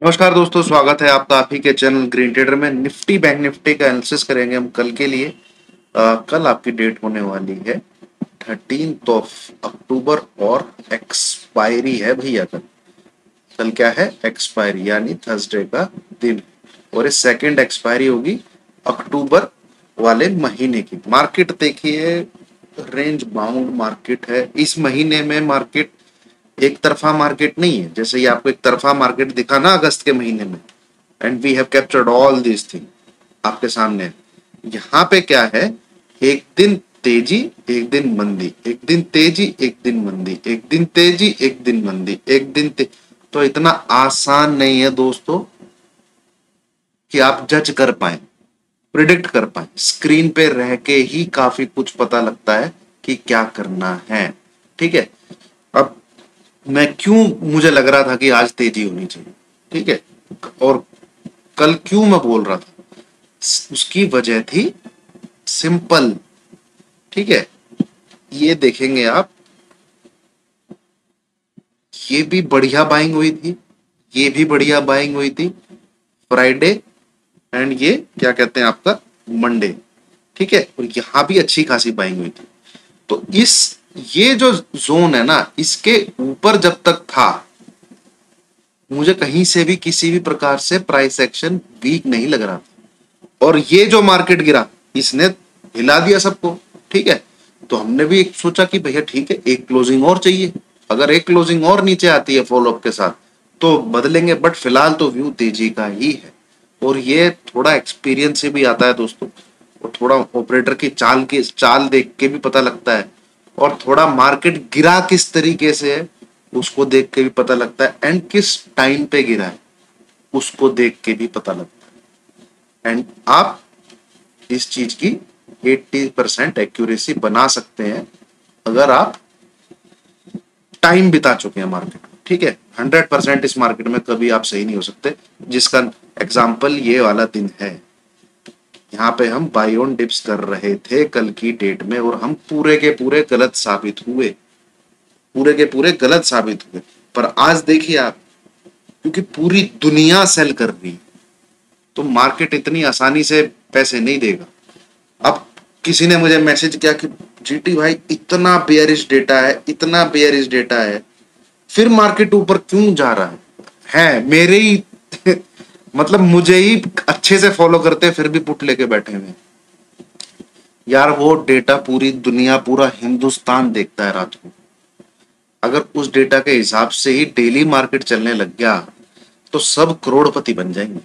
नमस्कार दोस्तों, स्वागत है आपका आप ही के चैनल ग्रीन ट्रेडर में। निफ्टी बैंक निफ्टी का एनालिसिस करेंगे हम कल के लिए। कल आपकी डेट होने वाली है 13 अक्टूबर और एक्सपायरी है भैया। कल कल क्या है? एक्सपायरी यानी थर्सडे का दिन। और इस सेकंड एक्सपायरी होगी अक्टूबर वाले महीने की। मार्केट देखिए, रेंज बाउंड मार्केट है इस महीने में। मार्केट एक तरफा मार्केट नहीं है, जैसे ये आपको एक तरफा मार्केट दिखा ना अगस्त के महीने में। And we have captured all this thing आपके सामने। यहाँ पे क्या है? एक दिन तेजी, एक दिन मंदी, एक दिन तेजी, एक दिन मंदी, एक दिन तेजी, एक दिन मंदी, एक दिन तो इतना आसान नहीं है दोस्तों कि आप जज कर पाए, प्रिडिक्ट कर पाए। स्क्रीन पे रह के ही काफी कुछ पता लगता है कि क्या करना है। ठीक है, अब मैं क्यों मुझे लग रहा था कि आज तेजी होनी चाहिए, ठीक है, और कल क्यों मैं बोल रहा था, उसकी वजह थी सिंपल। ठीक है, ये देखेंगे आप, ये भी बढ़िया बाइंग हुई थी, ये भी बढ़िया बाइंग हुई थी फ्राइडे, एंड ये क्या कहते हैं आपका मंडे। ठीक है, और यहां भी अच्छी खासी बाइंग हुई थी। तो ये जो जोन है ना, इसके ऊपर जब तक था, मुझे कहीं से भी किसी भी प्रकार से प्राइस एक्शन वीक नहीं लग रहा था। और ये जो मार्केट गिरा, इसने हिला दिया सबको। ठीक है, तो हमने भी एक सोचा कि भैया ठीक है, एक क्लोजिंग और चाहिए। अगर एक क्लोजिंग और नीचे आती है फॉलोअप के साथ तो बदलेंगे, बट फिलहाल तो व्यू तेजी का ही है। और ये थोड़ा एक्सपीरियंस से भी आता है दोस्तों, और थोड़ा ऑपरेटर की चाल देख के भी पता लगता है, और थोड़ा मार्केट गिरा किस तरीके से है उसको देख के भी पता लगता है, एंड किस टाइम पे गिरा है उसको देख के भी पता लगता है। एंड आप इस चीज की 80% एक्यूरेसी बना सकते हैं अगर आप टाइम बिता चुके हैं मार्केट में। ठीक है, 100% इस मार्केट में कभी आप सही नहीं हो सकते, जिसका एग्जाम्पल ये वाला दिन है। यहाँ पे हम बाई ऑन डिप्स कर रहे थे कल की डेट में, और हम पूरे के पूरे गलत साबित हुए, पूरे के पूरे गलत साबित हुए। पर आज देखिए आप, क्योंकि पूरी दुनिया सेल कर रही है, तो मार्केट इतनी आसानी से पैसे नहीं देगा। अब किसी ने मुझे मैसेज किया कि जीटी भाई इतना बेयरिश डेटा है, इतना बेयरिश डेटा है, फिर मार्केट ऊपर क्यों जा रहा है मेरे ही मतलब मुझे ही अच्छे से फॉलो करते फिर भी पुट लेके बैठे हुए यार। वो डेटा पूरी दुनिया, पूरा हिंदुस्तान देखता है रात को। अगर उस डेटा के हिसाब से ही डेली मार्केट चलने लग गया तो सब करोड़पति बन जाएंगे,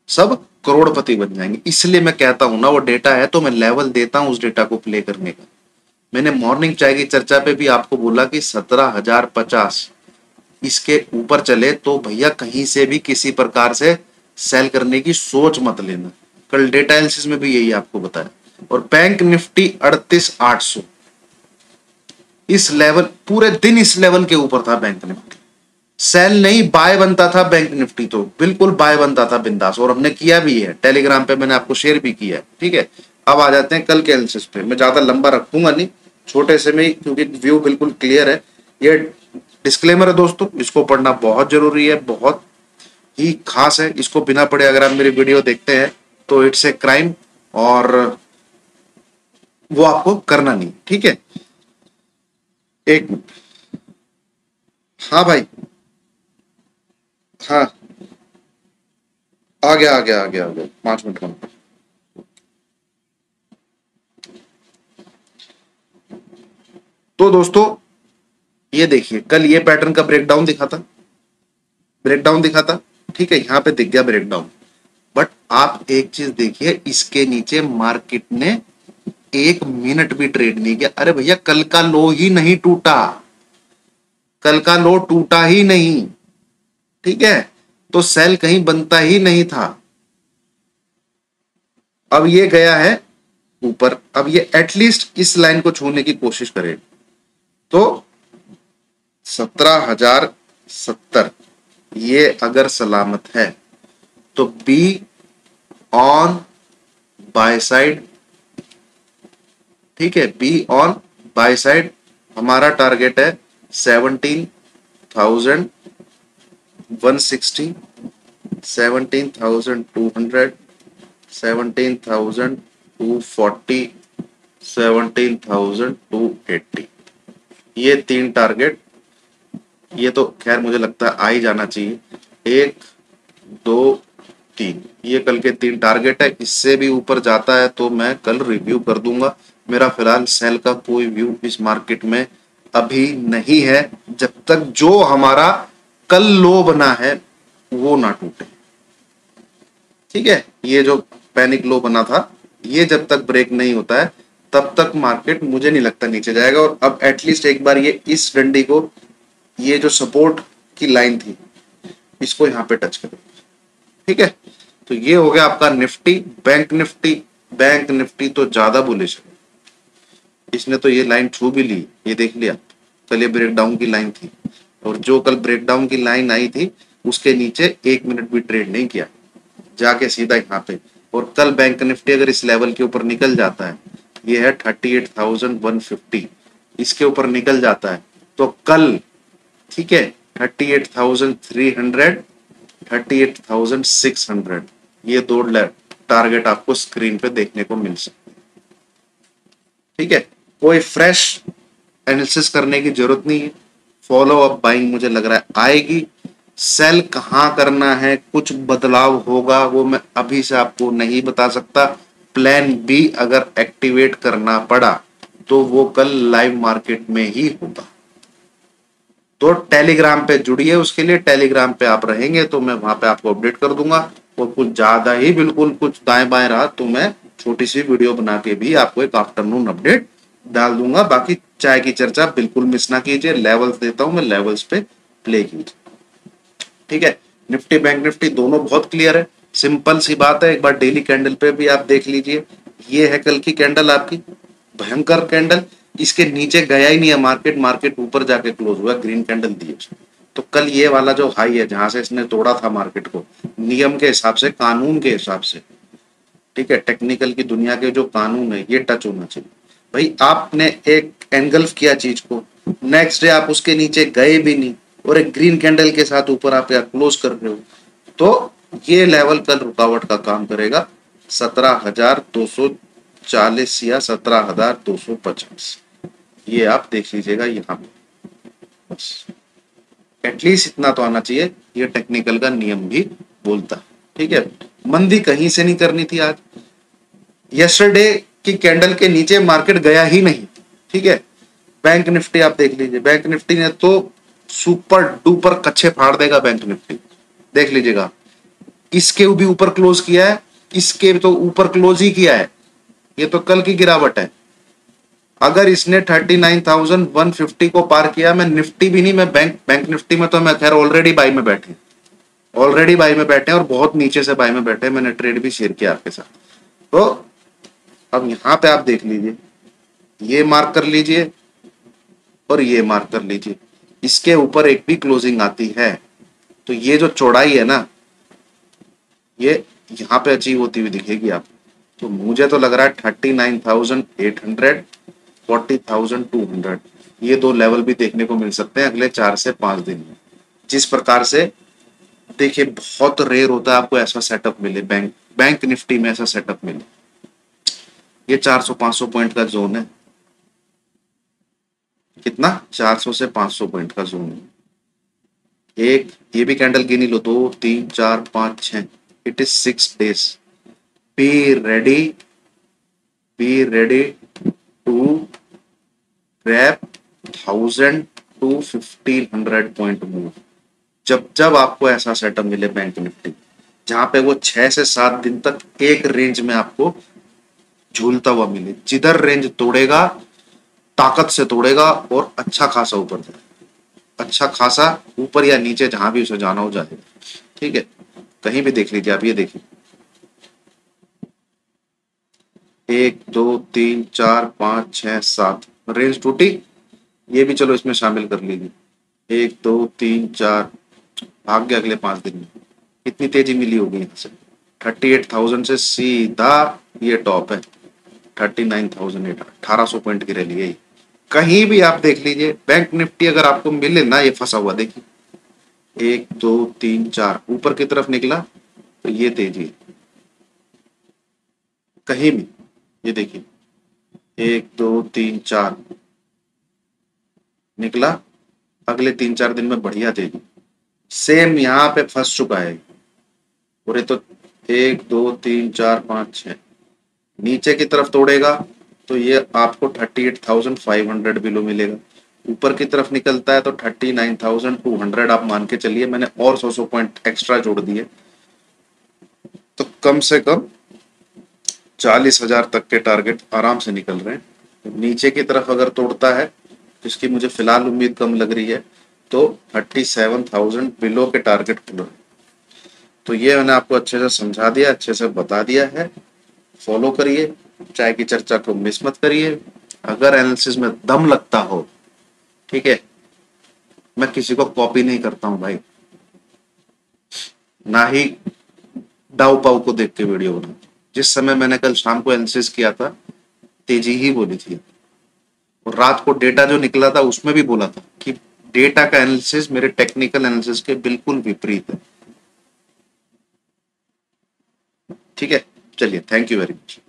सब करोड़पति बन जाएंगे। इसलिए मैं कहता हूं ना, वो डेटा है तो मैं लेवल देता हूं उस डेटा को प्ले करने का। मैंने मॉर्निंग चाय की चर्चा पे भी आपको बोला कि 17,050 इसके ऊपर चले तो भैया कहीं से भी किसी प्रकार से सेल करने की सोच मत लेना। कल डेटा एनालिसिस में भी यही आपको बताया। और बैंक निफ्टी 38,800, इस लेवल, पूरे दिन इस लेवल के ऊपर था बैंक निफ्टी। सेल नहीं बाय बनता था बैंक निफ्टी, तो बिल्कुल बाय बनता था बिंदास, और हमने किया भी है, टेलीग्राम पे मैंने आपको शेयर भी किया है। ठीक है, अब आ जाते हैं कल के एनालिसिस पे। मैं ज्यादा लंबा रखूंगा नहीं, छोटे से में, क्योंकि व्यू बिल्कुल क्लियर है। ये डिस्क्लेमर है दोस्तों, इसको पढ़ना बहुत जरूरी है, बहुत ही खास है। इसको बिना पढ़े अगर आप मेरी वीडियो देखते हैं तो इट्स ए क्राइम, और वो आपको करना नहीं। ठीक है, एक मिनट। हाँ भाई, हाँ, आ गया आ गया आ गया आ गया, 5 मिनट में। तो दोस्तों ये देखिए, कल ये पैटर्न का ब्रेकडाउन दिखा था, ब्रेकडाउन दिखा था। ठीक है, यहाँ पे दिख गया ब्रेकडाउन। बट आप एक चीज देखिए, इसके नीचे मार्केट ने 1 मिनट भी ट्रेड नहीं किया। अरे भैया, कल का लो ही नहीं टूटा, कल का लो टूटा ही नहीं। ठीक है, तो सेल कहीं बनता ही नहीं था। अब ये गया है ऊपर, अब ये एटलीस्ट इस लाइन को छूने की कोशिश करे तो 17,070 ये अगर सलामत है तो बी ऑन बाय साइड। ठीक है, बी ऑन बाय साइड। हमारा टारगेट है 17,000 160, 17,200, 17,240, 17,280, ये तीन टारगेट, ये तो खैर मुझे लगता है आ ही जाना चाहिए। 1, 2, 3, ये कल के तीन टारगेट है। इससे भी ऊपर जाता है तो मैं कल रिव्यू कर दूंगा। मेरा फिलहाल सेल का कोई व्यू इस मार्केट में अभी नहीं है, जब तक जो हमारा कल लो बना है वो ना टूटे। ठीक है, ये जो पैनिक लो बना था, ये जब तक ब्रेक नहीं होता है तब तक मार्केट मुझे नहीं लगता नीचे जाएगा। और अब एटलीस्ट एक बार ये इस डंडी को, ये जो सपोर्ट की लाइन थी, इसको यहाँ पे टच करें। ठीक है, तो ये हो गया आपका Nifty. Bank Nifty, bank Nifty तो ज्यादा बुलिश है, इसने तो ये लाइन छू भी ली, ये देख लिया। कल ये ब्रेकडाउन की लाइन थी, और जो कल ब्रेकडाउन की लाइन आई थी उसके नीचे 1 मिनट भी ट्रेड नहीं किया, जाके सीधा यहाँ पे। और कल बैंक निफ्टी अगर इस लेवल के ऊपर निकल जाता है, ये है 38,150, इसके ऊपर निकल जाता है तो कल, ठीक है, 38,300, 38,600, ये दो टारगेट आपको स्क्रीन पे देखने को मिल सकते हैं। ठीक है, कोई फ्रेश एनालिसिस करने की जरूरत नहीं है। फॉलो अप बाइंग मुझे लग रहा है आएगी। सेल कहां करना है, कुछ बदलाव होगा, वो मैं अभी से आपको नहीं बता सकता। प्लान बी अगर एक्टिवेट करना पड़ा तो वो कल लाइव मार्केट में ही होगा। तो टेलीग्राम पे जुड़िए, उसके लिए टेलीग्राम पे आप रहेंगे तो मैं वहां पे आपको अपडेट कर दूंगा। और कुछ ज्यादा ही बिल्कुल कुछ दाएं बाएं रहा तो मैं छोटी सी वीडियो बना के भी आपको एक आफ्टरनून अपडेट डाल दूंगा। बाकी चाय की चर्चा बिल्कुल मिस ना कीजिए, लेवल्स देता हूं मैं, लेवल्स पे प्ले कीजिए। ठीक है, निफ्टी बैंक निफ्टी दोनों बहुत क्लियर है, सिंपल सी बात है। एक बार डेली कैंडल पे भी आप देख लीजिए, ये है कल की कैंडल आपकी, भयंकर कैंडल। इसके नीचे गया ही नहीं है मार्केट, मार्केट ऊपर जाके क्लोज हुआ, ग्रीन कैंडल दी है। तो कल ये वाला जो हाई है जहां से इसने तोड़ा था मार्केट को, नियम के हिसाब से, कानून के हिसाब से, ठीक है, टेक्निकल की दुनिया के जो कानून है, ये टच होना चाहिए। भाई आपने एक एंगल्फ किया चीज को, नेक्स्ट डे आप उसके नीचे गए भी नहीं और एक ग्रीन कैंडल के साथ ऊपर आप यार क्लोज कर रहे हो, तो ये लेवल कल रुकावट का काम करेगा। 17,240 या 17,250, ये आप देख लीजिएगा यहाँ पे। बस एटलीस्ट इतना तो आना चाहिए, ये टेक्निकल का नियम भी बोलता है। ठीक है, मंदी कहीं से नहीं करनी थी आज। यस्टरडे की कैंडल के नीचे मार्केट गया ही नहीं। ठीक है, बैंक निफ्टी आप देख लीजिए, बैंक निफ्टी ने तो सुपर डुपर कच्चे फाड़ देगा बैंक निफ्टी, देख लीजिएगा। इसके भी ऊपर क्लोज किया है, इसके तो ऊपर क्लोज ही किया है, ये तो कल की गिरावट है। अगर इसने 39,150 को पार किया, मैं निफ्टी भी नहीं, मैं बैंक निफ्टी में तो मैं खैर ऑलरेडी बाई में बैठे, ऑलरेडी बाई में बैठे और बहुत नीचे से बाई में बैठे, मैंने ट्रेड भी शेयर किया आपके साथ। तो अब यहां पे आप देख लीजिए, ये मार्क कर लीजिए और ये मार्क कर लीजिए, इसके ऊपर एक भी क्लोजिंग आती है तो ये जो चौड़ाई है ना, ये यहाँ पे अचीव होती हुई दिखेगी आप। तो मुझे तो लग रहा है 39,800, 40,200, ये दो लेवल भी देखने को मिल सकते हैं अगले 4 से 5 दिन में। जिस प्रकार से देखिए, बहुत रेयर होता है आपको ऐसा सेटअप मिले, बैंक निफ्टी में ऐसा सेटअप मिले। ये 400-500 पॉइंट का जोन है, कितना, 400 से 500 पॉइंट का जोन है। एक ये भी कैंडल गिनी लो, 2, 3, 4, 5, 6, it is 6 days. Be ready to grab 1000 to 1500 point move. जब जब आपको ऐसा सेटअप मिले बैंक निफ्टी, जहां पे वो 6 से 7 दिन तक एक रेंज में आपको झूलता हुआ मिले, जिधर रेंज तोड़ेगा ताकत से तोड़ेगा और अच्छा खासा ऊपर जाए, अच्छा खासा ऊपर या नीचे, जहां भी उसे जाना हो जाएगा। ठीक है, कहीं भी देख लीजिए आप, ये देखिए 1, 2, 3, 4, 5, 6, 7 रेंज टूटी, ये भी चलो इसमें शामिल कर लीजिए। 1, 2, 3, 4 भाग गया अगले 5 दिन में। कितनी तेजी मिली होगी यहाँ से, 38,000 से सीधा ये टॉप है 39,008, 1800 पॉइंट की रैली है। कहीं भी आप देख लीजिए बैंक निफ्टी अगर आपको मिले ना, ये फंसा हुआ देखिए, 1 2 3 4 ऊपर की तरफ निकला तो ये तेजी है कहीं भी। ये देखिए 1 2 3 4 निकला, अगले 3 4 दिन में बढ़िया तेजी। सेम यहाँ पे फंस चुका है पूरे। तो 1 2 3 4 5 6 नीचे की तरफ तोड़ेगा तो ये आपको 38,500 बिलो मिलेगा। ऊपर की तरफ निकलता है तो 39,200 आप मान के चलिए। मैंने और 100 पॉइंट एक्स्ट्रा जोड़ दिए तो कम से कम 40,000 तक के टारगेट आराम से निकल रहे हैं। तो नीचे की तरफ अगर तोड़ता है, जिसकी मुझे फिलहाल उम्मीद कम लग रही है, तो 37,000 बिलो के टारगेट खुल रहे हैं। तो ये मैंने आपको अच्छे से समझा दिया, अच्छे से बता दिया है। फॉलो करिए, चाय की चर्चा को मिस मत करिए। अगर एनालिसिस में दम लगता हो, ठीक है, मैं किसी को कॉपी नहीं करता हूं भाई, ना ही डाउ पाउ को देख के वीडियो बना। जिस समय मैंने कल शाम को एनालिसिस किया था, तेजी ही बोली थी, और रात को डेटा जो निकला था उसमें भी बोला था कि डेटा का एनालिसिस मेरे टेक्निकल एनालिसिस के बिल्कुल विपरीत है। ठीक है, चलिए, थैंक यू वेरी मच।